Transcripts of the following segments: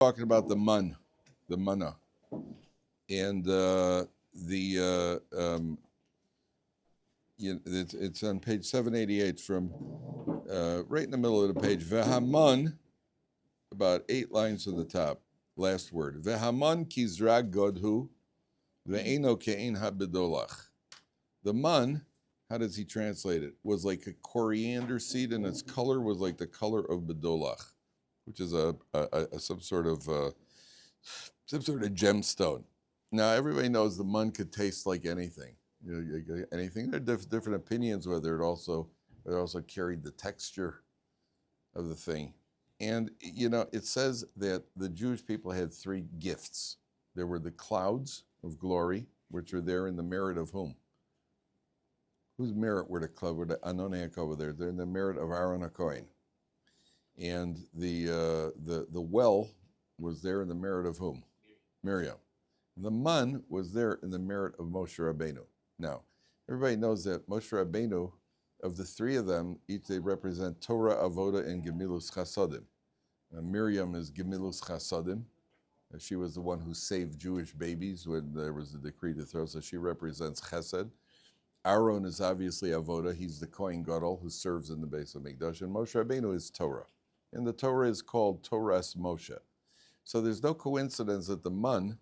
talking about the manna, and it's on page 788 from right in the middle of the page. Vehaman, about 8 lines from the top. Last word. Vehaman kizra godhu ve'eno ke'in habedolach. The man, how does he translate it? Was like a coriander seed, and its color was like the color of bedolach, which is some sort of gemstone. Now everybody knows the man could taste like anything. Anything. There are different opinions whether it also carried the texture of the thing. And it says that the Jewish people had 3 gifts. There were the clouds of glory, which are there in the merit of whom? Whose merit were the cloud? Were the Anonek over there? They're in the merit of Aaron HaKohen. And the well was there in the merit of whom? Miriam. The man was there in the merit of Moshe Rabbeinu. Now, everybody knows that Moshe Rabbeinu, of the 3 of them, each they represent Torah, Avoda, and Gemilus Chasadim. Miriam is Gemilus Chasadim. She was the one who saved Jewish babies when there was a decree to throw, so she represents Chesed. Aaron is obviously Avoda. He's the Kohen Gadol who serves in the Beis HaMikdash. And Moshe Rabbeinu is Torah. And the Torah is called Torah's Moshe. So there's no coincidence that the man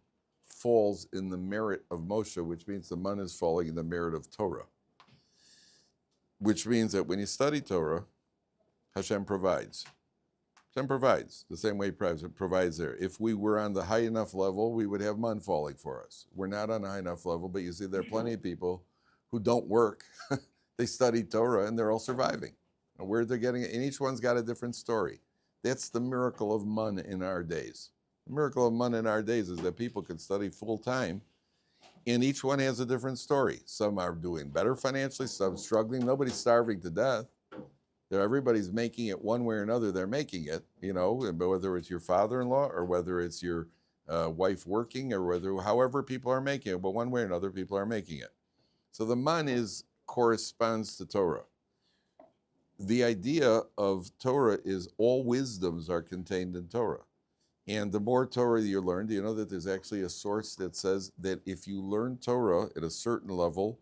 falls in the merit of Moshe, which means the man is falling in the merit of Torah. Which means that when you study Torah, Hashem provides. Hashem provides the same way He provides there. If we were on the high enough level, we would have man falling for us. We're not on a high enough level, but you see there are plenty of people who don't work. They study Torah and they're all surviving. And where they're getting it, and each one's got a different story. That's the miracle of man in our days. The miracle of man in our days is that people can study full time, and each one has a different story. Some are doing better financially, some struggling. Nobody's starving to death. Everybody's making it one way or another. They're making it, whether it's your father-in-law or whether it's your wife working or however people are making it, but one way or another people are making it. So the man corresponds to Torah. The idea of Torah is all wisdoms are contained in Torah. And the more Torah you learn, do you know that there's actually a source that says that if you learn Torah at a certain level,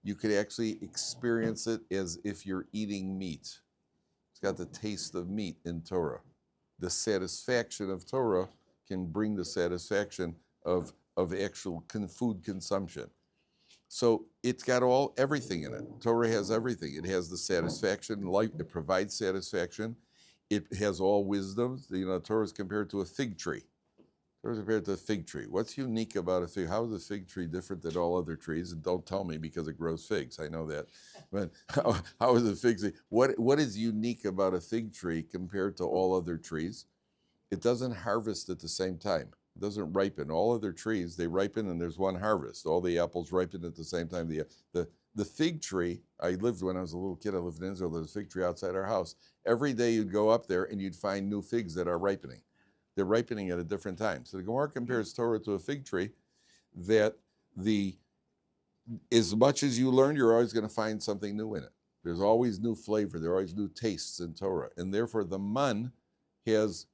you could actually experience it as if you're eating meat. It's got the taste of meat in Torah. The satisfaction of Torah can bring the satisfaction of actual food consumption. So it's got everything in it. Torah has everything. It has the satisfaction, life. It provides satisfaction. It has all wisdoms. Torah is compared to a fig tree. Torah is compared to a fig tree. What's unique about a fig? How is a fig tree different than all other trees? And don't tell me because it grows figs. I know that. But how is a fig tree? What is unique about a fig tree compared to all other trees? It doesn't harvest at the same time. It doesn't ripen. All other trees, they ripen and there's one harvest. All the apples ripen at the same time. The fig tree, when I was a little kid, I lived in Israel, there was a fig tree outside our house. Every day you'd go up there and you'd find new figs that are ripening. They're ripening at a different time. So the Gemara compares Torah to a fig tree, that as much as you learn, you're always going to find something new in it. There's always new flavor. There are always new tastes in Torah. And therefore the man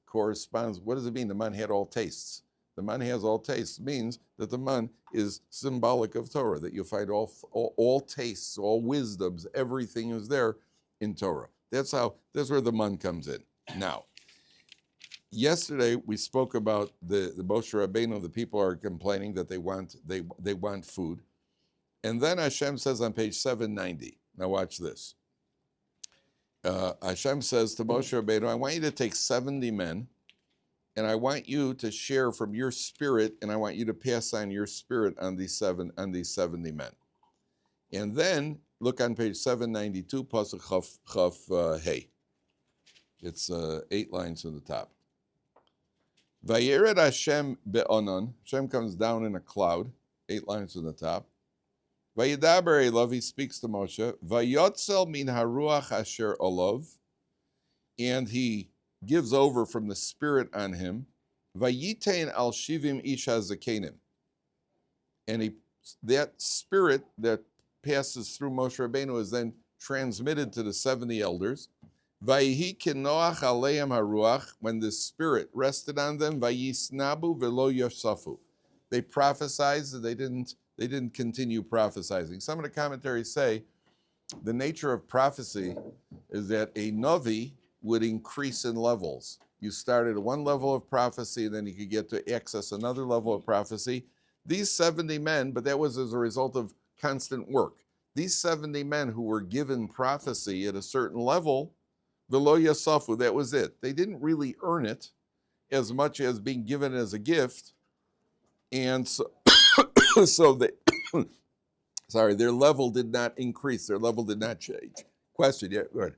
corresponds. What does it mean? The man had all tastes. The man has all tastes means that the man is symbolic of Torah, that you find all tastes, all wisdoms, everything is there in Torah. That's where the man comes in. Now, yesterday we spoke about the Moshe Rabbeinu. The people are complaining that they want food. And then Hashem says on page 790, now watch this. Hashem says to Moshe Rabbeinu, I want you to take 70 men, and I want you to share from your spirit, and I want you to pass on your spirit on these 70 men. And then look on page 792, pasuk chaf hey. It's 8 lines from the top. Vayered Hashem be'onon. Hashem comes down in a cloud. 8 lines from the top. Vayedaber elav. He speaks to Moshe. Vayotzel min haruach asher olav. And he gives over from the spirit on him. Vayitein al shivim isha zakenim. And that spirit that passes through Moshe Rabbeinu is then transmitted to the 70 elders. Vayihi kinoach aleim haruach, when the Spirit rested on them, vayisnabu velo yosafu. They prophesied, they didn't continue prophesying. Some of the commentaries say the nature of prophecy is that a novi would increase in levels. You started at one level of prophecy, and then you could get to access another level of prophecy. These 70 men, but that was as a result of constant work. These 70 men who were given prophecy at a certain level, velo yasafu, that was it. They didn't really earn it as much as being given as a gift. And so, so they, their level did not increase. Their level did not change. Question, yeah, go ahead.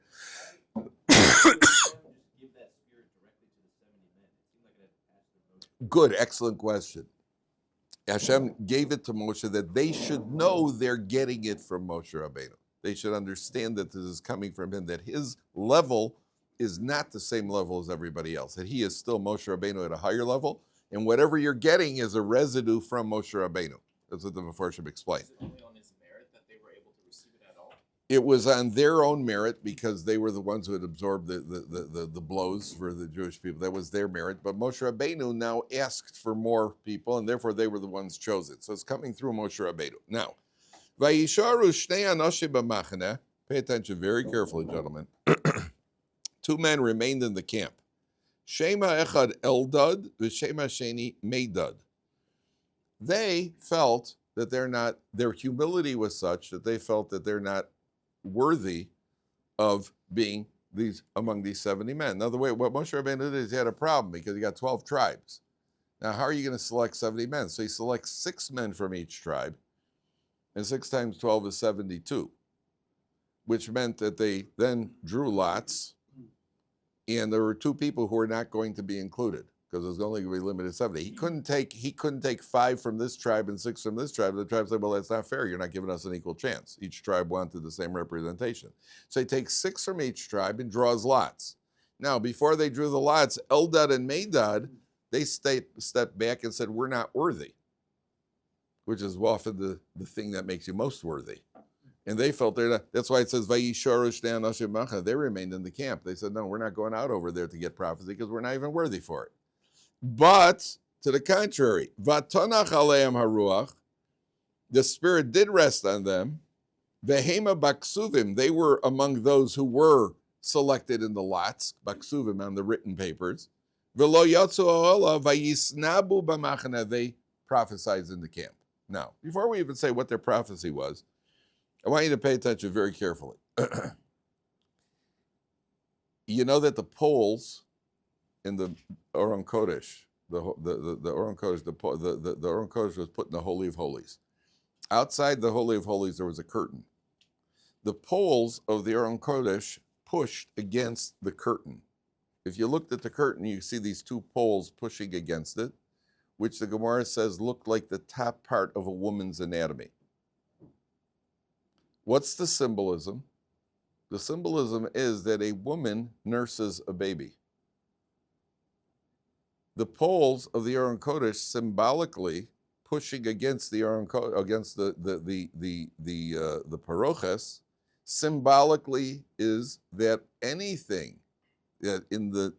Good, excellent question. Hashem gave it to Moshe that they should know they're getting it from Moshe Rabbeinu. They should understand that this is coming from him, that his level is not the same level as everybody else, that he is still Moshe Rabbeinu at a higher level, and whatever you're getting is a residue from Moshe Rabbeinu. That's what the Mefarshim explained. Is it only on his merit that they were able to receive it at all? It was on their own merit because they were the ones who had absorbed the blows for the Jewish people. That was their merit. But Moshe Rabbeinu now asked for more people, and therefore they were the ones chosen. So it's coming through Moshe Rabbeinu. Now, Vayisharu shnei anoshim b'machane. Pay attention very carefully, gentlemen. 2 men remained in the camp. Shema echad Eldad, v'shema sheni Meidad. They felt that their humility was such that they felt that they're not worthy of being among these 70 men. Now, what Moshe Rabbeinu did is he had a problem because he got 12 tribes. Now, how are you going to select 70 men? So he selects 6 men from each tribe, and 6 times 12 is 72, which meant that they then drew lots, and there were 2 people who were not going to be included because it was only going to be limited 70. He couldn't take 5 from this tribe and 6 from this tribe. The tribe said, well, that's not fair. You're not giving us an equal chance. Each tribe wanted the same representation. So he takes 6 from each tribe and draws lots. Now, before they drew the lots, Eldad and Meidad, they stepped back and said, we're not worthy, which is often the thing that makes you most worthy. And they felt they're not. That's why it says, Vayisharu shnei anoshim b'machane. They remained in the camp. They said, no, we're not going out over there to get prophecy because we're not even worthy for it. But to the contrary, Vatanach aleim haruach, the Spirit did rest on them. Vehema baksuvim, they were among those who were selected in the lots, baksuvim on the written papers. Velo yatzu ha'olah vayisnabu b'machane, they prophesied in the camp. Now, before we even say what their prophecy was, I want you to pay attention very carefully. You know that the poles in the Aron Kodesh, the Aron Kodesh, the Aron Kodesh was put in the Holy of Holies. Outside the Holy of Holies, there was a curtain. The poles of the Aron Kodesh pushed against the curtain. If you looked at the curtain, you see these 2 poles pushing against it, which the Gemara says looked like the top part of a woman's anatomy. What's the symbolism? The symbolism is that a woman nurses a baby. The poles of the Aron Kodesh symbolically pushing against the Aron Kodesh, against the paroches, symbolically is that anything that in the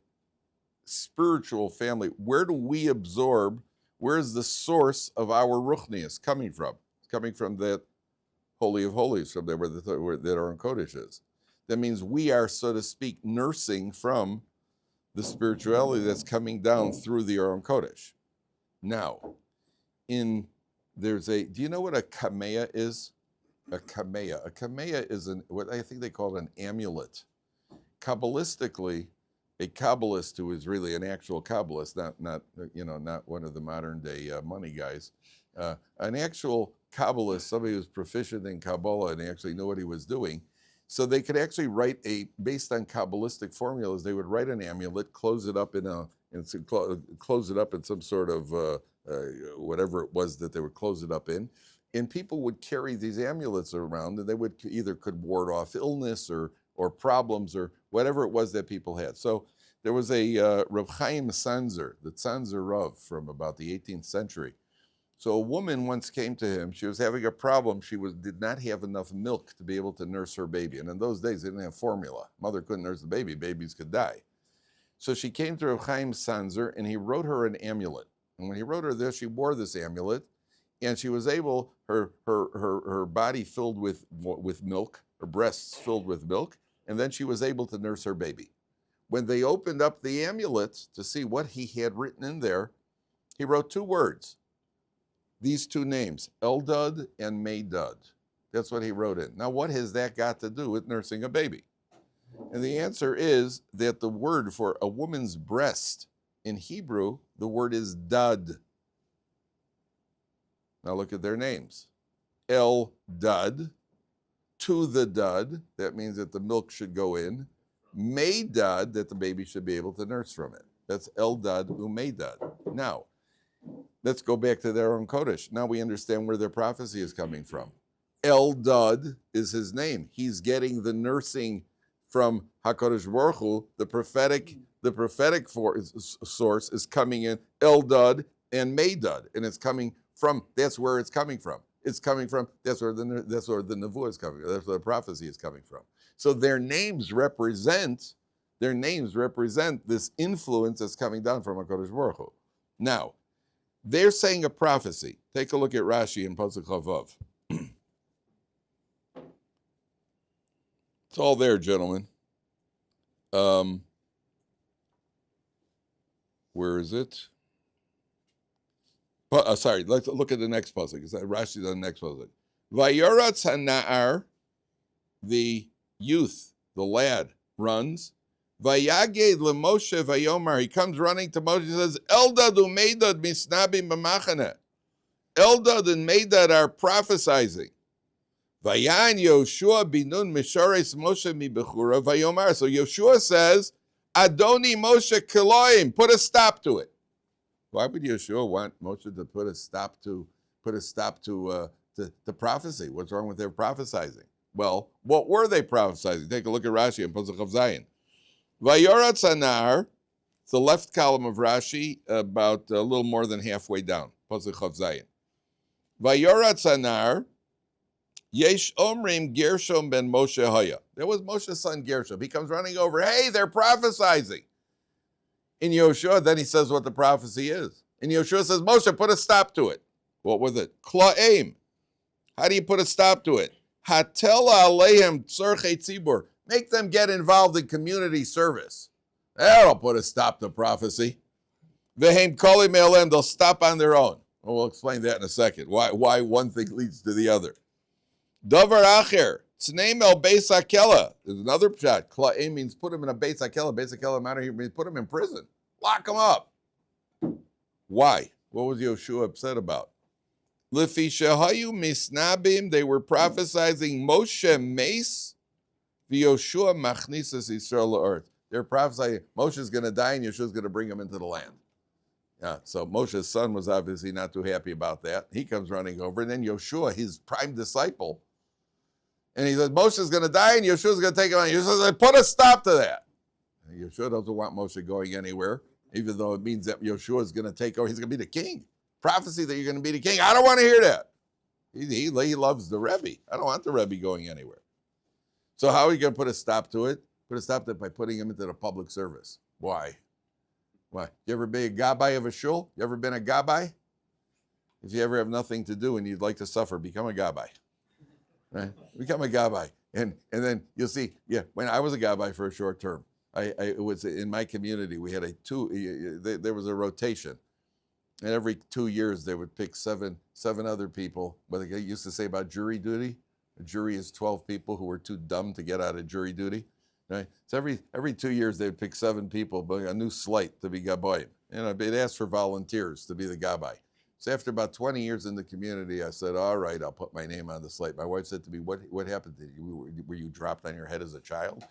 spiritual family, where do we absorb? Where is the source of our ruchnius coming from? It's coming from that Holy of Holies, from there where that Aron Kodesh is. That means we are, so to speak, nursing from the spirituality that's coming down through the Aron Kodesh. Now, do you know what a kameya is? A kameya is what I think they call an amulet. Kabbalistically, a Kabbalist who is really an actual Kabbalist, not one of the modern day money guys, an actual Kabbalist, somebody who's proficient in Kabbalah and actually knew what he was doing. So they could actually write based on Kabbalistic formulas, they would write an amulet, close it up in some sort of whatever it was that they would close it up in, and people would carry these amulets around, and they would could ward off illness or problems or whatever it was that people had. So there was a Rav Chaim Sanzer, the Sanzer Rav from about the 18th century, So a woman once came to him. She was having a problem. She did not have enough milk to be able to nurse her baby. And in those days, they didn't have formula. Mother couldn't nurse the baby. Babies could die. So she came to Reb Chaim Sanzer, and he wrote her an amulet. And when he wrote her this, she wore this amulet, and she was able, her body filled with milk, her breasts filled with milk, and then she was able to nurse her baby. When they opened up the amulet to see what he had written in there, he wrote two words. These two names, Eldad and Meidad. That's what he wrote in. Now, what has that got to do with nursing a baby? And the answer is that the word for a woman's breast in Hebrew, the word is dad. Now look at their names. Eldad, to the dad, that means that the milk should go in. Meidad, that the baby should be able to nurse from it. That's Eldad umeidad. Now, let's go back to their own Kodesh. Now we understand where their prophecy is coming from. Eldad is his name. He's getting the nursing from HaKadosh Baruch Hu. The prophetic source is coming in Eldad and Meidad, and it's coming from. That's where it's coming from. It's coming from. That's where the nevuah is coming. That's where the prophecy is coming from. So their names represent this influence that's coming down from HaKadosh Baruch Hu. Now, they're saying a prophecy. Take a look at Rashi in Pasuk Chavav. It's all there, gentlemen. Where is it? Sorry, let's look at the next pasuk. Rashi's on the next pasuk. Vayoratz hana'ar, the youth, the lad, runs. Vayaged leMoshe vayomar. He comes running to Moshe and says, Eldad umeidad misnabim b'machane. Eldad and Meidad are prophesizing. Vayan Yoshua binun mishares Moshe mi bechura vayomar. So Yoshua says, Adoni Moshe Kiloim, put a stop to it. Why would Yoshua want Moshe to put a stop to prophecy? What's wrong with their prophesizing? Well, what were they prophesizing? Take a look at Rashi in Pasuk of Zayin. Vayoratz anar, it's the left column of Rashi, about a little more than halfway down. Pasuk of Zayin. Vayoratz anar, Yesh Omrim Gershom ben Moshe Haya. There was Moshe's son Gershom. He comes running over. Hey, they're prophesizing. In Yoshua, then he says what the prophecy is. And Yoshua says, Moshe, put a stop to it. What was it? Kla'im. How do you put a stop to it? Hatela aleim tzorchei tzibur. Make them get involved in community service. That'll put a stop to prophecy. Vehem koli me'alem. They'll stop on their own. Well, we'll explain that in a second. Why one thing leads to the other. Davar acher. Tzneim el beis hakela. There's another pshat. Kla'im means put him in a beis hakela. Beis hakela matter here means put him in prison. Lock him up. Why? What was Yoshua upset about? Lefi shehayu misnabim. They were prophesizing Moshe mace. V'Yoshua machnisas Yisrael la'earth. They're prophesying Moshe's going to die and Yeshua's going to bring him into the land. Yeah, so Moshe's son was obviously not too happy about that. He comes running over, and then Yoshua, his prime disciple, and he says, Moshe's going to die, and Yeshua's going to take him on. Yeshua says, put a stop to that. And Yeshua doesn't want Moshe going anywhere, even though it means that Yeshua is going to take over. He's going to be the king. Prophecy that you're going to be the king. I don't want to hear that. He loves the Rebbe. I don't want the Rebbe going anywhere. So how are you going to put a stop to it? Put a stop to it by putting him into the public service. Why? Why? You ever be a gabbai of a shul? You ever been a gabbai? If you ever have nothing to do and you'd like to suffer, become a gabbai. Right? Become a gabbai. And then you'll see, when I was a gabbai for a short term, it was in my community, we had there was a rotation. And every 2 years they would pick seven other people. But they used to say about jury duty, a jury is 12 people who were too dumb to get out of jury duty. Right? So every 2 years they would pick 7 people, but a new slate to be gabbai. They'd ask for volunteers to be the gabbai. So after about 20 years in the community, I said, all right, I'll put my name on the slate. My wife said to me, what happened to you? Were you dropped on your head as a child?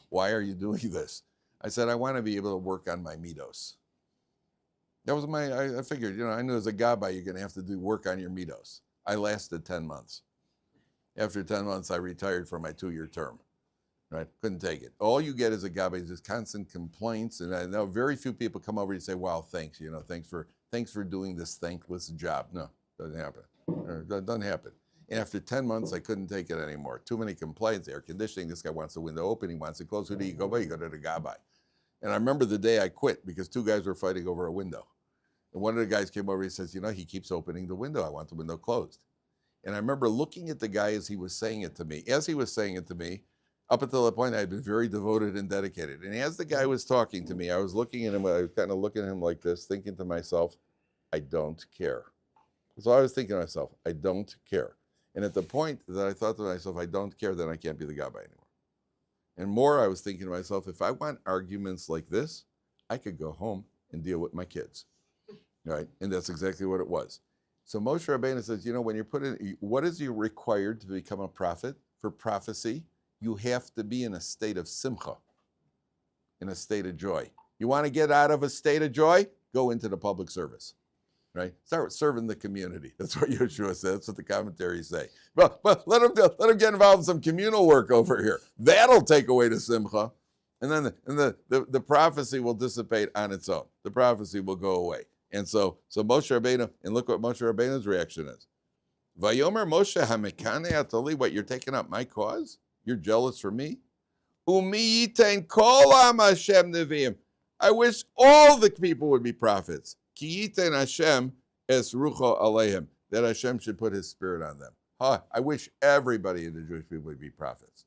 Why are you doing this? I said, I want to be able to work on my midos. That was I figured, I knew as a gabbai, you're going to have to do work on your midos. I lasted 10 months. After 10 months, I retired from my 2-year term. Right? Couldn't take it. All you get as a gabbai is just constant complaints, and I know very few people come over and say, "Wow, thanks. Thanks for doing this thankless job." No, Doesn't happen. That doesn't happen. And after 10 months, I couldn't take it anymore. Too many complaints, air conditioning. This guy wants the window open. He wants it closed. Who do you go by? You go to the gabbai. And I remember the day I quit because two guys were fighting over a window. And one of the guys came over. He says, he keeps opening the window. I want the window closed. And I remember looking at the guy as he was saying it to me. As he was saying it to me, up until that point, I had been very devoted and dedicated. And as the guy was talking to me, I was looking at him. I was kind of looking at him like this, thinking to myself, I don't care. So I was thinking to myself, I don't care. And at the point that I thought to myself, I don't care, then I can't be the gabbai anymore. And more, I was thinking to myself, if I want arguments like this, I could go home and deal with my kids. Right? And that's exactly what it was. So Moshe Rabbeinu says, when you're put in, what is you required to become a prophet for prophecy? You have to be in a state of simcha, in a state of joy. You want to get out of a state of joy? Go into the public service, right? Start serving the community. That's what Yeshua said. That's what the commentaries say. Well, let them get involved in some communal work over here. That'll take away the simcha, and then the prophecy will dissipate on its own. The prophecy will go away. And so Moshe Rabbeinu, and look what Moshe Rabbeinu's reaction is. Vayomer Moshe hamekane atali, what, you're taking up my cause? You're jealous for me? Umi yitain kol am Hashem neviim. I wish all the people would be prophets. Ki yitain Hashem es rucho aleihim. That Hashem should put his spirit on them. I wish everybody in the Jewish people would be prophets.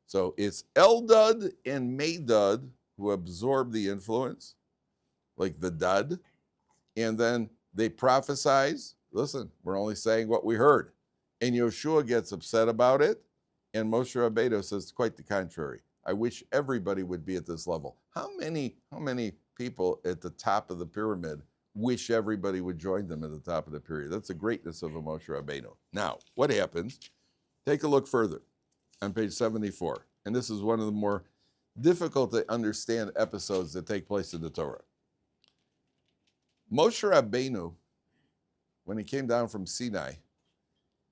So it's Eldad and Medad who absorb the influence, like the dud, and then they prophesize. Listen, we're only saying what we heard. And Yeshua gets upset about it, and Moshe Rabbeinu says quite the contrary. I wish everybody would be at this level. How many people at the top of the pyramid wish everybody would join them at the top of the pyramid? That's the greatness of a Moshe Rabbeinu. Now, what happens? Take a look further on page 74. And this is one of the more difficult to understand episodes that take place in the Torah. Moshe Rabbeinu, when he came down from Sinai,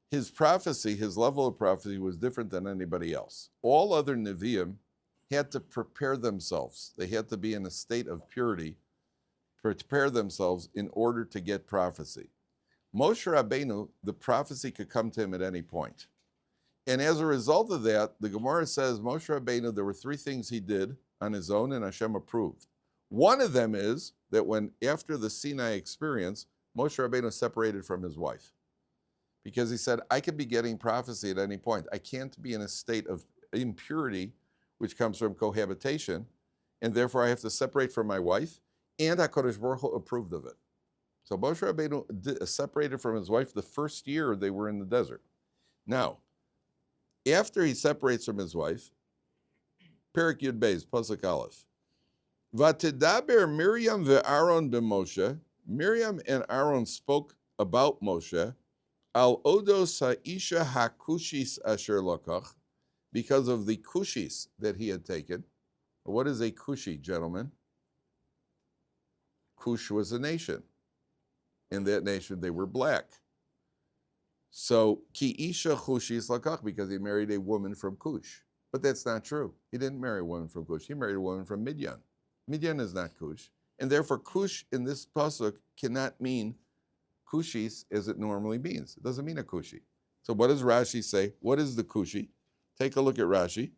his prophecy, his level of prophecy was different than anybody else. All other Nevi'im had to prepare themselves. They had to be in a state of purity, prepare themselves in order to get prophecy. Moshe Rabbeinu, the prophecy could come to him at any point. And as a result of that, the Gemara says Moshe Rabbeinu, there were three things he did on his own and Hashem approved. One of them is that when, after the Sinai experience, Moshe Rabbeinu separated from his wife. Because he said, I could be getting prophecy at any point. I can't be in a state of impurity, which comes from cohabitation, and therefore I have to separate from my wife, and HaKadosh Baruch Hu approved of it. So Moshe Rabbeinu separated from his wife the first year they were in the desert. Now, after he separates from his wife, Perik Yud Beis, Pasuk Aleph, Vatidaber Miriam ve'Aaron b'Moshe. Miriam and Aaron spoke about Moshe, al odos ha'isha hakushis asher lakach, because of the kushis that he had taken. What is a kushi, gentlemen? Kush was a nation. In that nation, they were black. So, ki isha kushis lakach, because he married a woman from Kush. But that's not true. He didn't marry a woman from Kush. He married a woman from Midian. Midian is not Kush. And therefore, Kush in this pasuk cannot mean Kushis as it normally means. It doesn't mean a Kushi. So what does Rashi say? What is the Kushi? Take a look at Rashi.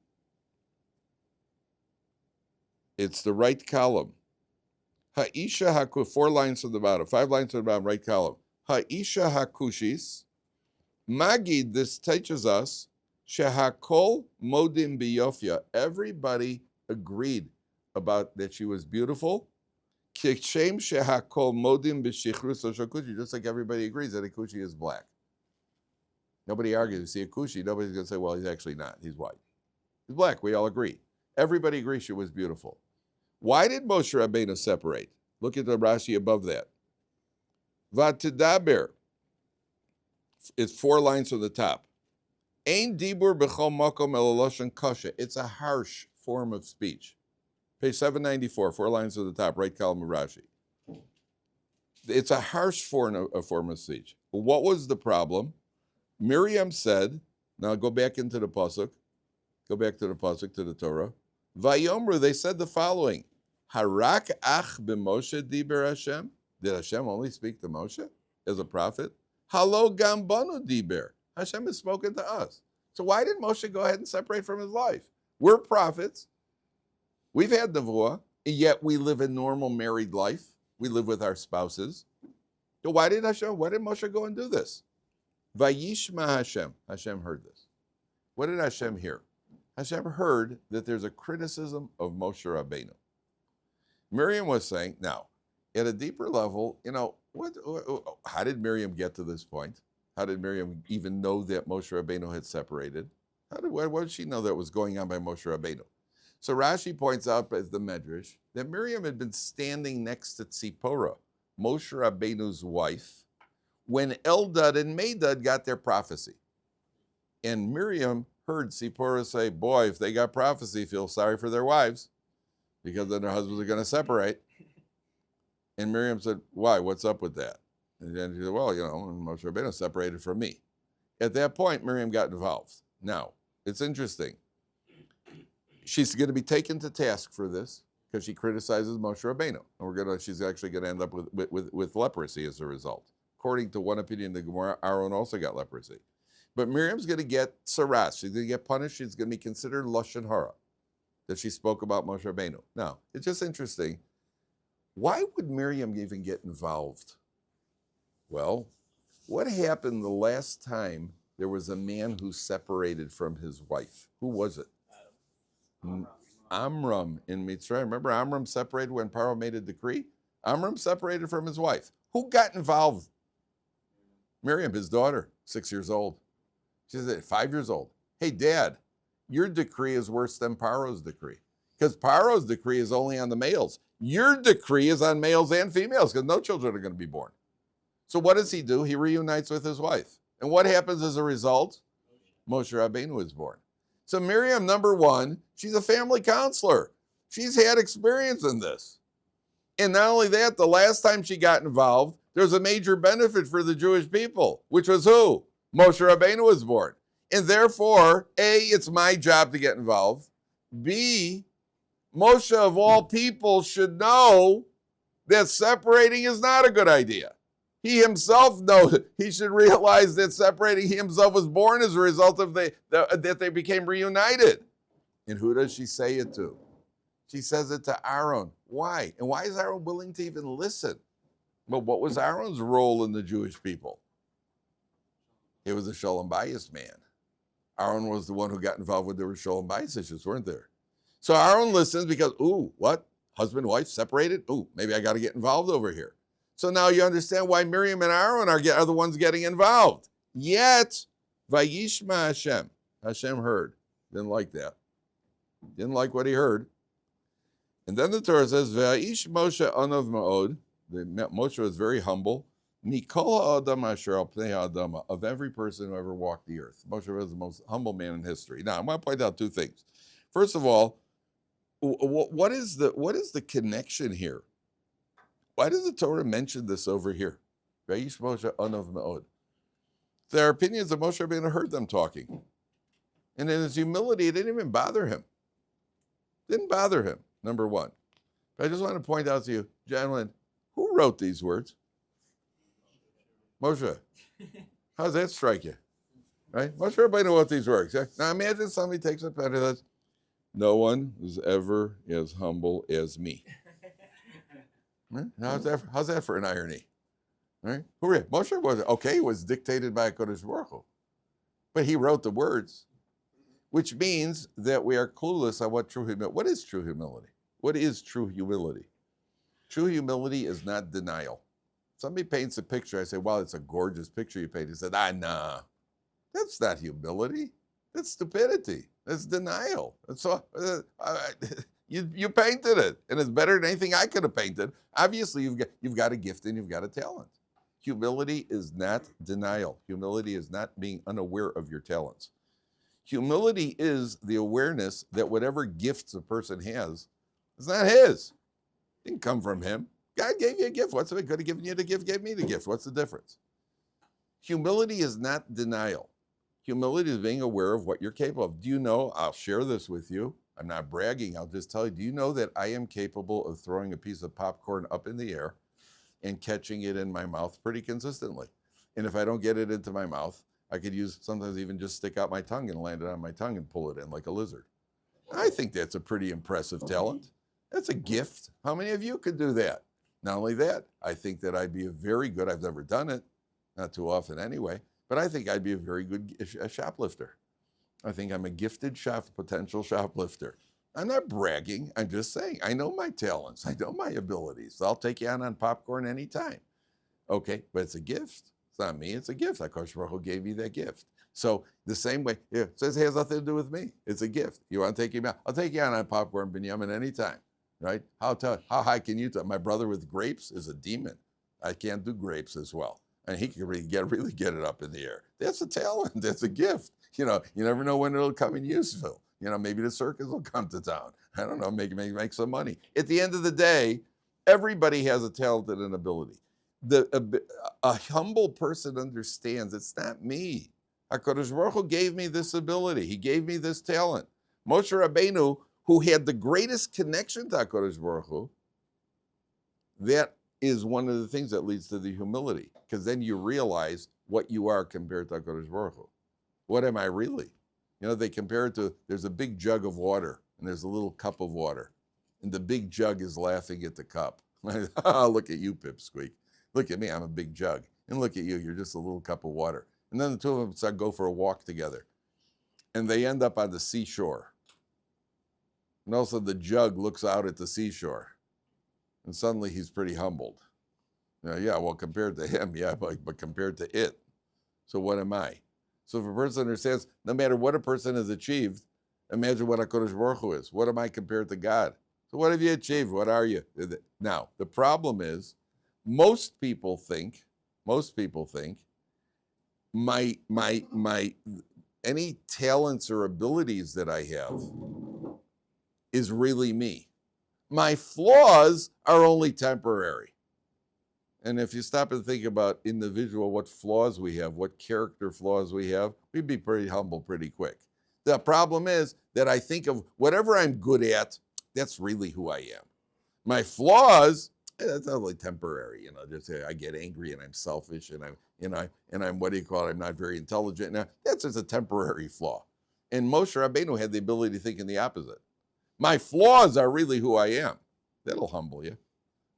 It's the right column. Ha'isha hakush, 4 lines from the bottom, 5 lines from the bottom, right column. Ha'isha hakushis. Magid, this teaches us, shehakol modim biyofya. Everybody agreed about that she was beautiful. Kishem shehakol modim b'shichrus shakushi. Just like everybody agrees that a kushi is black. Nobody argues. You see a kushi, nobody's going to say, well, he's actually not. He's white. He's black. We all agree. Everybody agrees she was beautiful. Why did Moshe Rabbeinu separate? Look at the Rashi above that. Vatidaber. It's 4 lines from the top. Ein dibur b'chol makom eloloshan kasha. It's a harsh form of speech. Page 794, 4 lines to the top, right column of Rashi. It's a harsh form of speech. What was the problem? Miriam said, now go back into the pasuk, to the Torah. Vayomru, they said the following, Harak ach b'Moshe diber Hashem. Did Hashem only speak to Moshe as a prophet? Halo gambanu diber. Hashem has spoken to us. So why did Moshe go ahead and separate from his wife? We're prophets. We've had nevuah, yet we live a normal married life. We live with our spouses. So why did Moshe go and do this? Vayishma Hashem. Hashem heard this. What did Hashem hear? Hashem heard that there's a criticism of Moshe Rabbeinu. Miriam was saying, now, at a deeper level, how did Miriam get to this point? How did Miriam even know that Moshe Rabbeinu had separated? What did she know that was going on by Moshe Rabbeinu? So Rashi points out as the Medrash that Miriam had been standing next to Tzipporah, Moshe Rabbeinu's wife, when Eldad and Medad got their prophecy. And Miriam heard Tzipporah say, boy, if they got prophecy, feel sorry for their wives, because then their husbands are going to separate. And Miriam said, why? What's up with that? And then she said, well, Moshe Rabbeinu separated from me. At that point, Miriam got involved. Now, it's interesting. She's going to be taken to task for this because she criticizes Moshe Rabbeinu. And she's actually going to end up with leprosy as a result. According to one opinion in the Gemara, Aaron also got leprosy. But Miriam's going to get saras. She's going to get punished. She's going to be considered lashon hara, that she spoke about Moshe Rabbeinu. Now, it's just interesting. Why would Miriam even get involved? Well, what happened the last time there was a man who separated from his wife? Who was it? Amram in Mitzrayim. Remember Amram separated when Paro made a decree? Amram separated from his wife. Who got involved? Miriam, his daughter, 6 years old. She's 5 years old. Hey, Dad, your decree is worse than Paro's decree. Because Paro's decree is only on the males. Your decree is on males and females because no children are going to be born. So what does he do? He reunites with his wife. And what happens as a result? Moshe Rabbeinu is born. So Miriam, number one, she's a family counselor. She's had experience in this. And not only that, the last time she got involved, there's a major benefit for the Jewish people, which was who? Moshe Rabbeinu was born. And therefore, A, it's my job to get involved. B, Moshe of all people should know that separating is not a good idea. He himself knows it. He should realize that separating, he himself was born as a result of that they became reunited. And who does she say it to? She says it to Aaron. Why? And why is Aaron willing to even listen? Well, what was Aaron's role in the Jewish people? He was a Shalom Bayis man. Aaron was the one who got involved when there were Shalom Bayis issues, weren't there? So Aaron listens because, what? Husband, wife, separated? Maybe I got to get involved over here. So now you understand why Miriam and Aaron are the ones getting involved. Yet, Vayishma Hashem. Hashem heard. Didn't like that. Didn't like what he heard. And then the Torah says, Vayish Moshe Anav Ma'od. Moshe was very humble. Mikol Adam Asher Al Pnei Adama. Of every person who ever walked the earth. Moshe was the most humble man in history. Now, I want to point out two things. First of all, what is the connection here? Why does the Torah mention this over here? Vayish Moshe Anav Ma'od. There are opinions that Moshe Rabbeinu heard them talking. And in his humility, it didn't even bother him. Didn't bother him, number one. But I just want to point out to you, gentlemen, who wrote these words? Moshe. How does that strike you? Right? Moshe Rabbeinu wrote these words. Yeah? Now imagine somebody takes a pen and says, no one was ever as humble as me. Right? How's that for an irony? Right? Moshe was, okay, it was dictated by HaKadosh Baruch Hu. But he wrote the words, which means that we are clueless on what true humility. What is true humility? What is true humility? True humility is not denial. Somebody paints a picture, I say, wow, it's a gorgeous picture you painted. He said, nah, that's not humility. That's stupidity. That's denial. That's you painted it, and it's better than anything I could have painted. Obviously, you've got a gift and you've got a talent. Humility is not denial. Humility is not being unaware of your talents. Humility is the awareness that whatever gifts a person has is not his. It didn't come from him. God gave you a gift. What's it? Could have given you the gift, gave me the gift. What's the difference? Humility is not denial. Humility is being aware of what you're capable of. Do you know, I'll share this with you. I'm not bragging. I'll just tell you, do you know that I am capable of throwing a piece of popcorn up in the air and catching it in my mouth pretty consistently? And if I don't get it into my mouth, I could sometimes even just stick out my tongue and land it on my tongue and pull it in like a lizard. I think that's a pretty impressive talent. That's a gift. How many of you could do that? Not only that, I think that I'd be I've never done it, not too often anyway, but I think I'd be a very good shoplifter. I think I'm a gifted potential shoplifter. I'm not bragging. I'm just saying, I know my talents. I know my abilities. So I'll take you on popcorn anytime. Okay, but it's a gift. It's not me, it's a gift. HaKadosh Baruch Hu gave me that gift. So the same way, it says it has nothing to do with me. It's a gift. You want to take you out? I'll take you on popcorn, Binyamin, anytime, right? How high can you tell? My brother with grapes is a demon. I can't do grapes as well. And he can really get it up in the air. That's a talent. That's a gift. You never know when it'll come in useful. Maybe the circus will come to town. I don't know, make some money. At the end of the day, everybody has a talent and an ability. A humble person understands it's not me. HaKadosh Baruch Hu gave me this ability. He gave me this talent. Moshe Rabbeinu, who had the greatest connection to HaKadosh Baruch Hu, that is one of the things that leads to the humility, because then you realize what you are compared to HaKadosh Baruch Hu. What am I really? They compare it to, there's a big jug of water, and there's a little cup of water, and the big jug is laughing at the cup. Look at you, Pipsqueak. Look at me, I'm a big jug. And look at you, you're just a little cup of water. And then the two of them go for a walk together. And they end up on the seashore. And also the jug looks out at the seashore. And suddenly he's pretty humbled. Well, compared to him, but compared to it. So what am I? So if a person understands, no matter what a person has achieved, imagine what HaKadosh Baruch Hu is. What am I compared to God? So what have you achieved? What are you? Now, the problem is, most people think my any talents or abilities that I have is really me. My flaws are only temporary. And if you stop and think about individual, what flaws we have, what character flaws we have, we'd be pretty humble pretty quick. The problem is that I think of whatever I'm good at, that's really who I am. My flaws, that's only temporary, just I get angry and I'm selfish and I'm what do you call it? I'm not very intelligent. Now, that's just a temporary flaw. And Moshe Rabbeinu had the ability to think in the opposite. My flaws are really who I am. That'll humble you.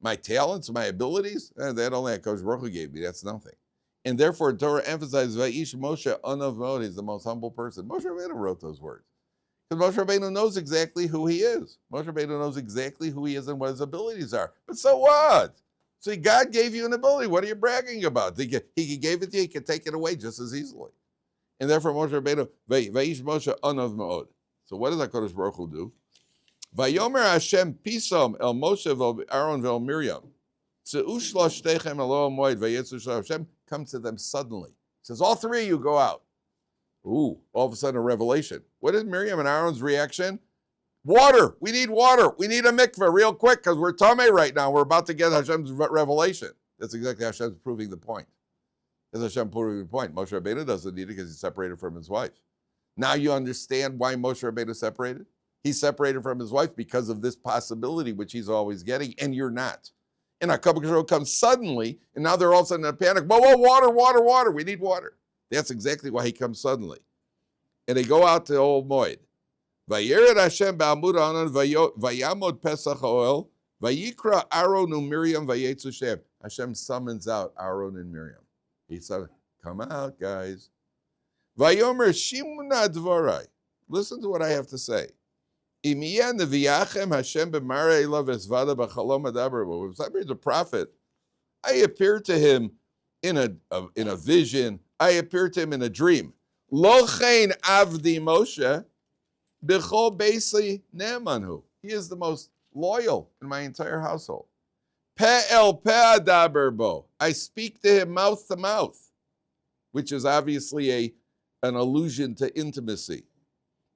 My talents, my abilities, that only HaKadosh Baruch Hu gave me. That's nothing. And therefore, Torah emphasizes, Vayish Moshe Anav Mod, he's the most humble person. Moshe Rabbeinu wrote those words. Because Moshe Rabbeinu knows exactly who he is. Moshe Rabbeinu knows exactly who he is and what his abilities are. But so what? See, God gave you an ability. What are you bragging about? He gave it to you. He can take it away just as easily. And therefore, Moshe Rabbeinu, Vayish Moshe Anav Mod. So what does HaKadosh Baruch Hu do? Vayomer Hashem Pisam El Moshe Vel Aaron Vel Miriam. Hashem comes to them suddenly. He says, all three of you go out. Ooh, all of a sudden a revelation. What is Miriam and Aaron's reaction? Water. We need water. We need a mikveh real quick because we're tamei right now. We're about to get Hashem's revelation. That's exactly Hashem's proving the point. That's Hashem proving the point. Moshe Rabbeinu doesn't need it because he's separated from his wife. Now you understand why Moshe Rabbeinu separated? He's separated from his wife because of this possibility, which he's always getting, and you're not. And HaKadosh comes suddenly, and now they're all of a sudden in a panic. Whoa, water, water, water. We need water. That's exactly why he comes suddenly. And they go out to Old Moed. Vayered Hashem ba'amud anan vayamod pesach oel vayikra Aaron and Miriam vayetzu shem. Hashem summons out Aaron and Miriam. He said, come out, guys. Vayomer shimuna dvarai. Listen to what I have to say. If somebody's a prophet, I appeared to him in a vision. I appeared to him in a dream. Lo chein avdi Moshe b'chol beisi ne'emanhu. He is the most loyal in my entire household. Pe el pe adaber bo. I speak to him mouth to mouth, which is obviously an allusion to intimacy.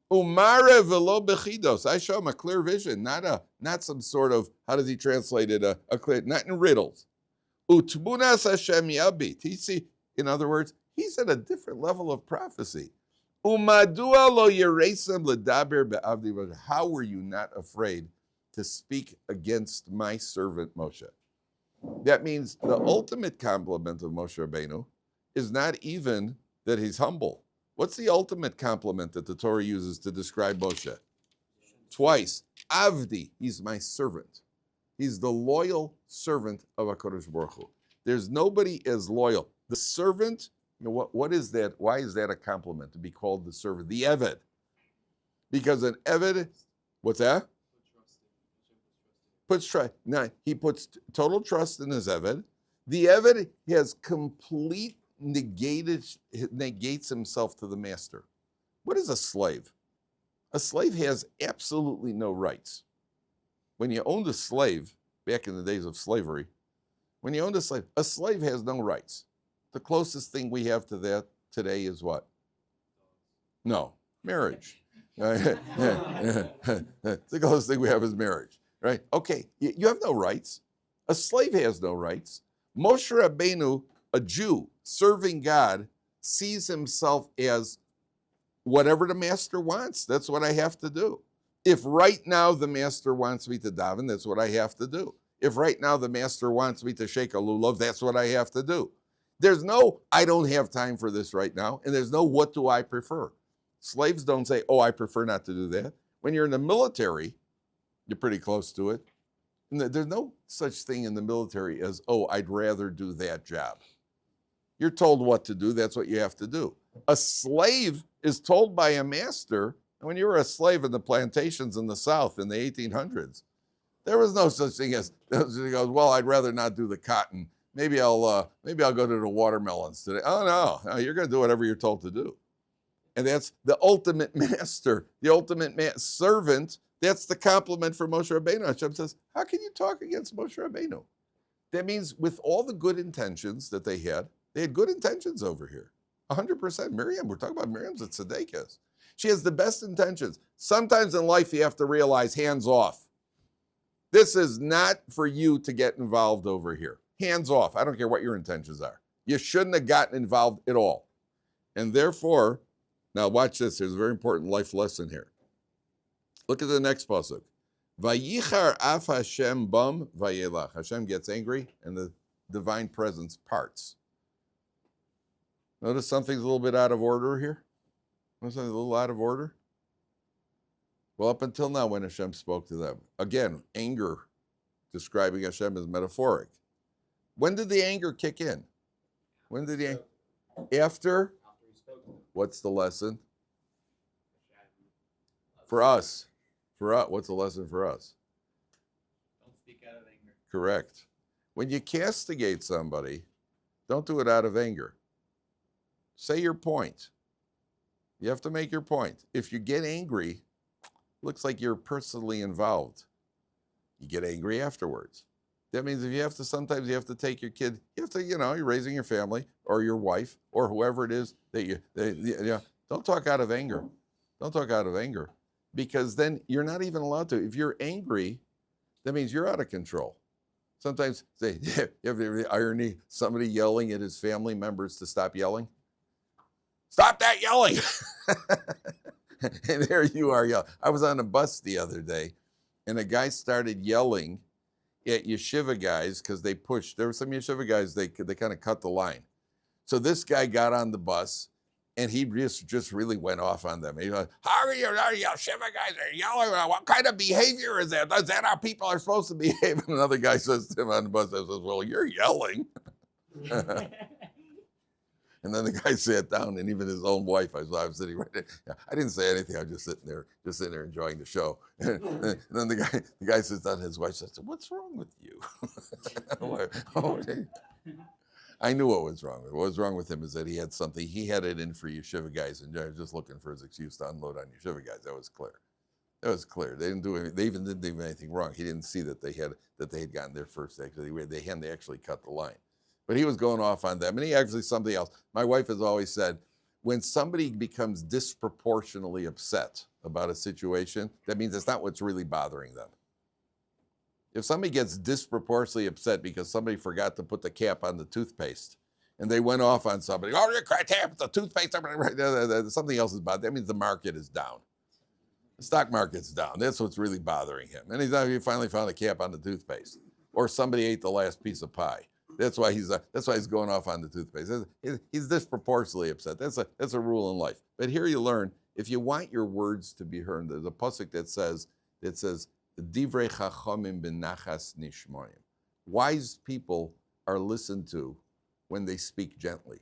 Umare velo bechidos. I show him a clear vision, not some sort of, how does he translate it? A clear, not in riddles. Utmunas Hashem yabit. In other words, he's at a different level of prophecy. Umadua lo yeresem ledaber be'avdi. How were you not afraid to speak against my servant Moshe? That means the ultimate compliment of Moshe Rabbeinu is not even that he's humble. What's the ultimate compliment that the Torah uses to describe Moshe? Twice. Avdi, he's my servant. He's the loyal servant of HaKadosh Baruch Hu. There's nobody as loyal. The servant, what is that? Why is that a compliment to be called the servant? The Eved. Because an Eved, what's that? Puts trust. Now, he puts total trust in his Eved. The Eved has complete negates himself to the master. What is a slave? A slave has absolutely no rights. When you owned a slave, back in the days of slavery, when you owned a slave has no rights. The closest thing we have to that today is what? No, marriage. The closest thing we have is marriage, right? Okay, you have no rights. A slave has no rights. Moshe Rabbeinu, a Jew serving God, sees himself as whatever the master wants. That's what I have to do. If right now the master wants me to daven, that's what I have to do. If right now the master wants me to shake a lulav, that's what I have to do. There's no, I don't have time for this right now, and there's no, what do I prefer? Slaves don't say, oh, I prefer not to do that. When you're in the military, you're pretty close to it. And there's no such thing in the military as, oh, I'd rather do that job. You're told what to do, that's what you have to do. A slave is told by a master. When you were a slave in the plantations in the South in the 1800s, there was no such thing as, he goes, well, I'd rather not do the cotton. Maybe I'll go to the watermelons today. Oh, no, you're going to do whatever you're told to do. And that's the ultimate master, the ultimate servant. That's the compliment for Moshe Rabbeinu. Hashem says, how can you talk against Moshe Rabbeinu? That means with all the good intentions that they had good intentions over here. 100%. Miriam, we're talking about Miriam's at Tzedekah's. She has the best intentions. Sometimes in life you have to realize, hands off. This is not for you to get involved over here. Hands off. I don't care what your intentions are. You shouldn't have gotten involved at all. And therefore, now watch this. There's a very important life lesson here. Look at the next pasuk. Vayichar af Hashem bam vayelach. Hashem gets angry and the divine presence parts. Notice something's a little bit out of order here? Notice something's a little out of order? Well, up until now when Hashem spoke to them. Again, anger, describing Hashem as metaphoric. When did the anger kick in? When did the anger? After? What's the lesson? For us. What's the lesson for us? Don't speak out of anger. Correct. When you castigate somebody, don't do it out of anger. Say your point. You have to make your point. If you get angry, looks like you're personally involved. You get angry afterwards. That means sometimes you have to take your kid, you're raising your family or your wife or whoever it is that don't talk out of anger. Don't talk out of anger because then you're not even allowed to. If you're angry, that means you're out of control. Sometimes you have the irony, somebody yelling at his family members to stop yelling. Stop that yelling. And there you are yelling. I was on a bus the other day and a guy started yelling at yeshiva guys because they pushed. There were some yeshiva guys, they kind of cut the line. So this guy got on the bus and he just really went off on them. He goes, how are you yeshiva guys are yelling? What kind of behavior is that? Is that how people are supposed to behave? And another guy says to him on the bus, says, well, you're yelling. And then the guy sat down, and even his own wife, I was sitting right there. I didn't say anything. I was just sitting there enjoying the show. And then the guy sits down, and his wife says, "What's wrong with you?" I knew what was wrong with him. What was wrong with him is that he had it in for yeshiva guys, and I was just looking for his excuse to unload on yeshiva guys. That was clear. They didn't do anything. They even didn't do anything wrong. He didn't see that they had gotten there first. Actually, they actually cut the line. But he was going off on them. And he actually something else. My wife has always said, when somebody becomes disproportionately upset about a situation, that means it's not what's really bothering them. If somebody gets disproportionately upset because somebody forgot to put the cap on the toothpaste, and they went off on somebody, oh, you can't tap the toothpaste, something else is bothering. That means the market is down. The stock market's down. That's what's really bothering him. And he finally found a cap on the toothpaste. Or somebody ate the last piece of pie. That's why he's going off on the toothpaste. He's disproportionately upset. That's a rule in life. But here you learn, if you want your words to be heard, there's a pasuk that says Divrei chachamim b'nachas nishmoyim. Wise people are listened to when they speak gently.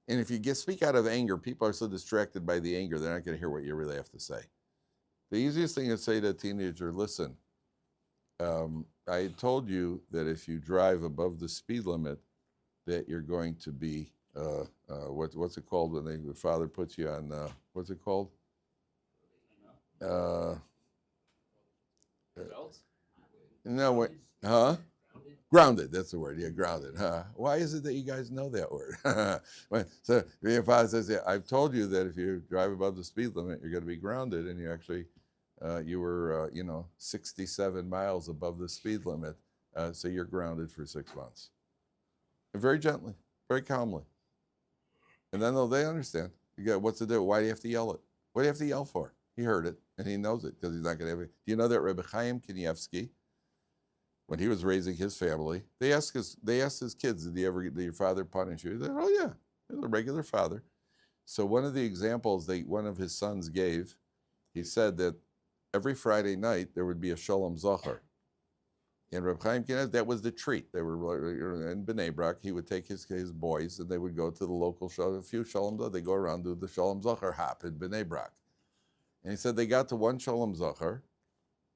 And if you speak out of anger, people are so distracted by the anger, they're not going to hear what you really have to say. The easiest thing to say to a teenager, listen, I told you that if you drive above the speed limit, that you're going to be, what's it called when the father puts you on, what's it called? No, what, huh? Grounded, that's the word, yeah, grounded. Why is it that you guys know that word? So your father says, yeah, I've told you that if you drive above the speed limit, you're going to be grounded, and you actually, you were, 67 miles above the speed limit, so you're grounded for 6 months. And very gently, very calmly. And then they understand. You got what's to do? Why do you have to yell it? What do you have to yell for? He heard it, and he knows it, because he's not going to have it. Do you know that Rabbi Chaim Kanievsky, when he was raising his family, they asked his kids, did your father punish you? He said, oh yeah, he was a regular father. So one of the examples one of his sons gave, he said that every Friday night there would be a Shalom Zachar. And Reb Chaim Kanievsky, that was the treat. They were in Bnei Brak. He would take his boys, and they would go to the local a few Shalom Zachar. They go around, do the Shalom Zachar hop in Bnei Brak. And he said they got to one Shalom Zachar,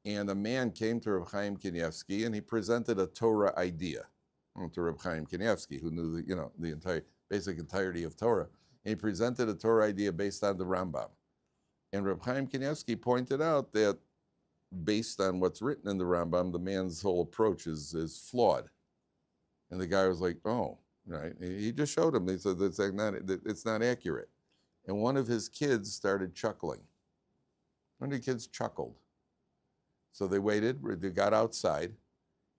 and a man came to Reb Chaim Kanievsky, and he presented a Torah idea to Reb Chaim Kanievsky, who knew the basic entirety of Torah. And he presented a Torah idea based on the Rambam. And Reb Chaim Kanievsky pointed out that based on what's written in the Rambam, the man's whole approach is flawed. And the guy was like, oh, right. He just showed him. He said it's not accurate. And one of his kids started chuckling. One of the kids chuckled. So they waited, they got outside,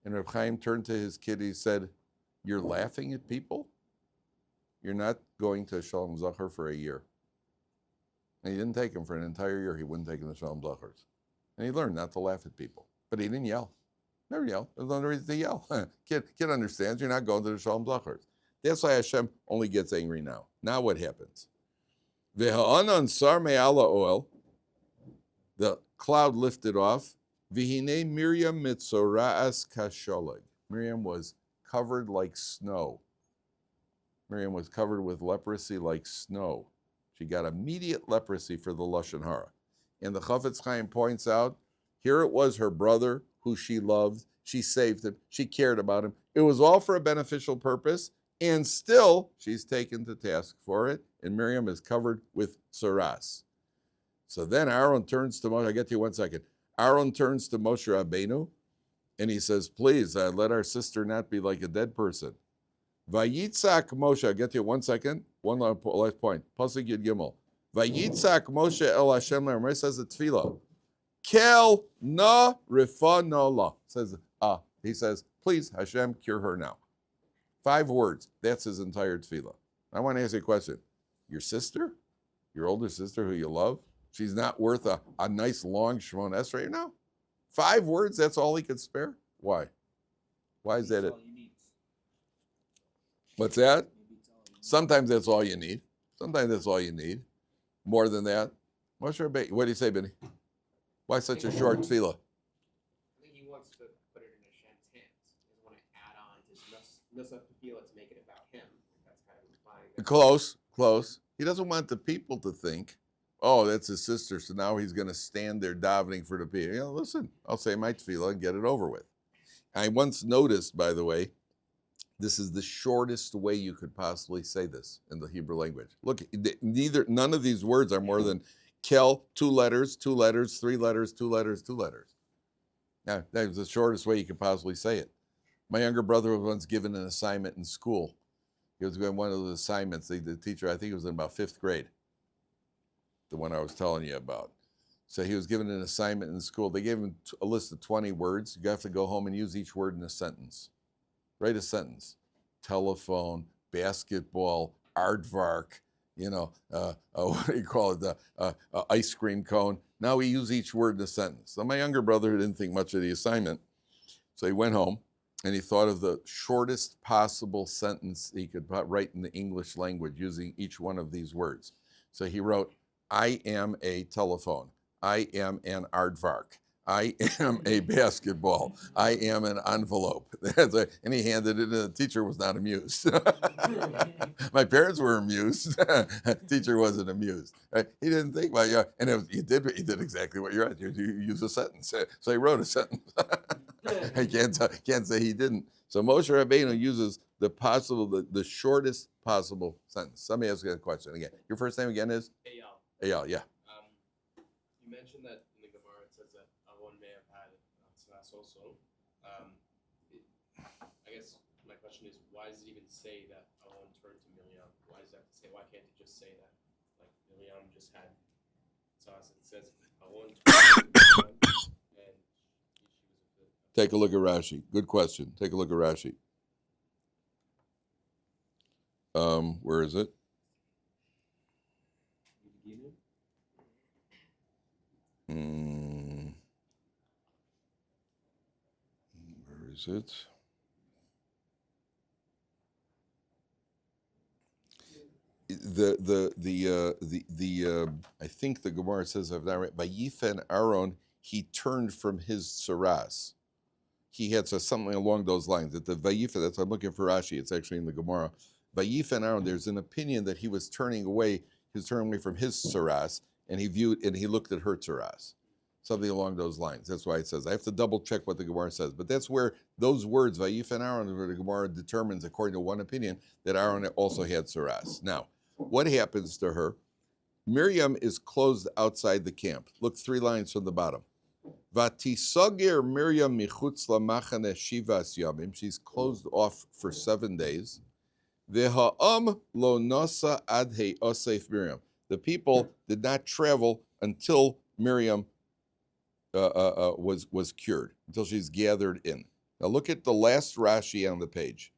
and Reb Chaim turned to his kid, he said, you're laughing at people? You're not going to Shalom Zachar for a year. And he didn't take him for an entire year. He wouldn't take him to Shalom Zachars. And he learned not to laugh at people. But he didn't yell. Never yell. There's no reason to yell. Kid understands you're not going to the Shalom Zachars. That's why Hashem only gets angry now. Now what happens? V'ha'anan sar me'ala oil, the cloud lifted off. V'hinei Miriam mitzora'as kasholeg. Miriam was covered like snow. Miriam was covered with leprosy like snow. She got immediate leprosy for the Lashon Hara. And the Chafetz Chaim points out, here it was her brother who she loved. She saved him. She cared about him. It was all for a beneficial purpose. And still, she's taken to task for it. And Miriam is covered with saras. So then Aaron turns to Moshe. I'll get to you 1 second. Aaron turns to Moshe Rabbeinu. And he says, please, let our sister not be like a dead person. Vayitzak Moshe. I'll get to you 1 second. One last point. Pasuk Yud Gimel. Vayitzak Moshe el Hashem le'amrei, says the tefillah. Kel na rifa no la. He says, please, Hashem, cure her now. 5 words. That's his entire tefillah. I want to ask you a question. Your sister? Your older sister who you love? She's not worth a nice long Shemon Esrei now? 5 words, that's all he could spare? Why? Why is that it? What's that? Sometimes that's all you need. Sometimes that's all you need. More than that. What do you say, Benny? Why such a short tefillah? I think he wants to put it in Hashem's hands. He doesn't want to add on to Nusach tefillah to make it about him. That's kind of implying that. Close. He doesn't want the people to think, oh, that's his sister, so now he's going to stand there davening for the people. Listen, I'll say my tefillah and get it over with. I once noticed, by the way, this is the shortest way you could possibly say this in the Hebrew language. Look, none of these words are more than kel, 2 letters, 2 letters, 3 letters, 2 letters, 2 letters. Now, that was the shortest way you could possibly say it. My younger brother was once given an assignment in school. He was doing one of those assignments. The teacher, I think it was in about 5th grade, the one I was telling you about. So he was given an assignment in school. They gave him a list of 20 words. You have to go home and use each word in a sentence. Write a sentence. Telephone, basketball, aardvark, what do you call it, ice cream cone. Now we use each word in a sentence. So my younger brother didn't think much of the assignment. So he went home And he thought of the shortest possible sentence he could write in the English language using each one of these words. So he wrote, I am a telephone. I am an aardvark. I am a basketball. I am an envelope. And he handed it, and the teacher was not amused. My parents were amused. Teacher wasn't amused. Right? He didn't think about it. And he did exactly what you're at. You use a sentence. So he wrote a sentence. I can't say he didn't. So Moshe Rabbeinu uses the shortest possible sentence. Somebody ask you a question again. Your first name again is? Eyal. Eyal, yeah. You mentioned that in the Gemara it says that Aaron may have had tzras also. I guess my question is, why does it even say that Aaron turned to Miriam? Why does that say? Why can't it just say that? Like Miriam just had tzras. It says Aaron turned to Miriam, and she was a Take a look at Rashi. Good question. Take a look at Rashi. Where is it? Where is it? I think the Gemara says, if I'm not right, Vayifen Aaron, he turned from his saras. He had something along those lines. That the Vayifen, that's I'm looking for Rashi. It's actually in the Gemara. Vayifen Aaron. There's an opinion that he was turning away. He was turning away from his saras, and he looked at her saras. Something along those lines. That's why it says. I have to double check what the Gemara says, but that's where those words Vayifen Aaron, where the Gemara determines, according to one opinion, that Aaron also had saras. Now, what happens to her? Miriam is closed outside the camp. Look 3 lines from the bottom. Vatisager Miriam michutz lamachane shivas yamim. She's closed off for 7 days. V'ha'am lo nasa ad osef Miriam. The people did not travel until Miriam was cured, until she's gathered in. Now look at the last Rashi on the page.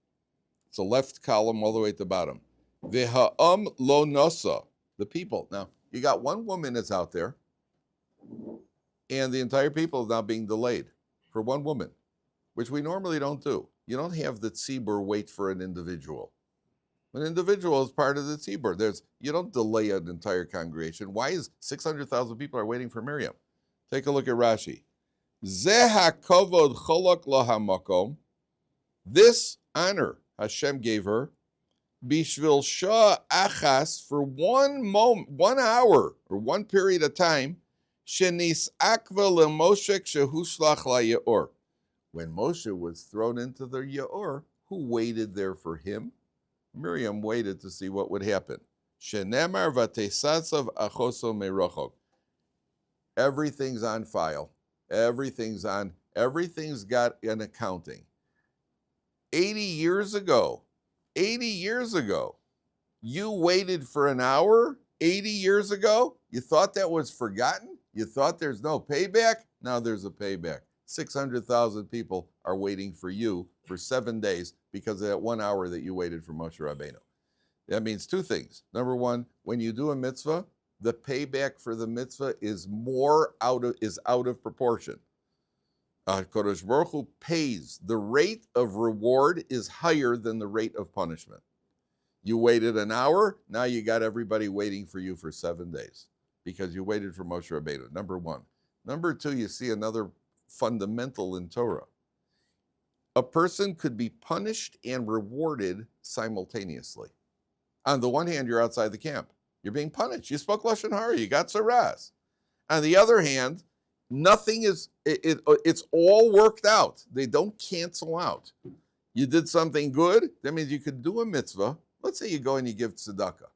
It's the left column all the way at the bottom. V'ha'am lo nasa. The people. Now, you got one woman that's out there, and the entire people is now being delayed for one woman, which we normally don't do. You don't have the tzibur wait for an individual. An individual is part of the tzibur. You don't delay an entire congregation. Why is 600,000 people are waiting for Miriam? Take a look at Rashi. Zeh hakovod cholok lo hamakom. This honor Hashem gave her, bishvil shah achas, for 1 moment, 1 hour, or 1 period of time, shenis akva leMoshe shehushlach laYeor. When Moshe was thrown into the Yeor, who waited there for him? Miriam waited to see what would happen. Shenemar vatesatzav achoso merochok. Everything's on file. Everything's got an accounting. 80 years ago, you waited for an hour 80 years ago? You thought that was forgotten? You thought there's no payback? Now there's a payback. 600,000 people are waiting for you for 7 days because of that 1 hour that you waited for Moshe Rabbeinu. That means 2 things. Number 1, when you do a mitzvah, the payback for the mitzvah is out of proportion. Kodesh Baruch Hu pays. The rate of reward is higher than the rate of punishment. You waited an hour, now you got everybody waiting for you for 7 days because you waited for Moshe Rabbeinu, number 1. Number 2, you see another fundamental in Torah. A person could be punished and rewarded simultaneously. On the one hand, you're outside the camp. You're being punished. You spoke Lashon Hara. You got saras. On the other hand, nothing is, it's all worked out. They don't cancel out. You did something good, that means you could do a mitzvah. Let's say you go and you give tzedakah.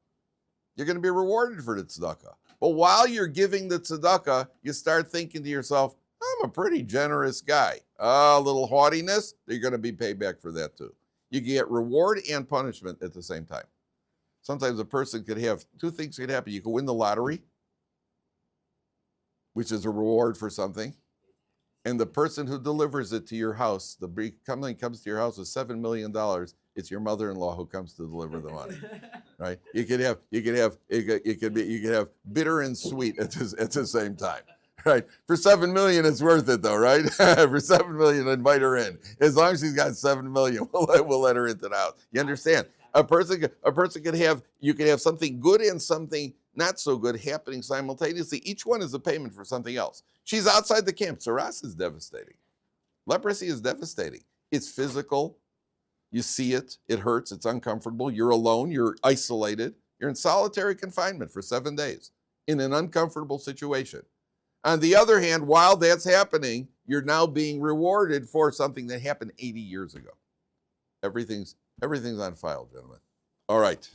You're going to be rewarded for the tzedakah. But while you're giving the tzedakah, you start thinking to yourself, I'm a pretty generous guy. A little haughtiness, you're going to be paid back for that too. You get reward and punishment at the same time. Sometimes a person could have 2 things could happen. You could win the lottery, which is a reward for something. And the person who delivers it to your house, the company comes to your house with $7 million. It's your mother-in-law who comes to deliver the money, right? You could have bitter and sweet at the same time, Right. For 7 million, it's worth it though, right? For 7 million, invite her in. As long as she's got 7 million, we'll let her into the house. You understand? A person could have, you could have something good and something not so good happening simultaneously. Each one is a payment for something else. She's outside the camp. Saras is devastating. Leprosy is devastating. It's physical. You see it. It hurts. It's uncomfortable. You're alone. You're isolated. You're in solitary confinement for 7 days in an uncomfortable situation. On the other hand, while that's happening, you're now being rewarded for something that happened 80 years ago. Everything's on file, gentlemen. All right.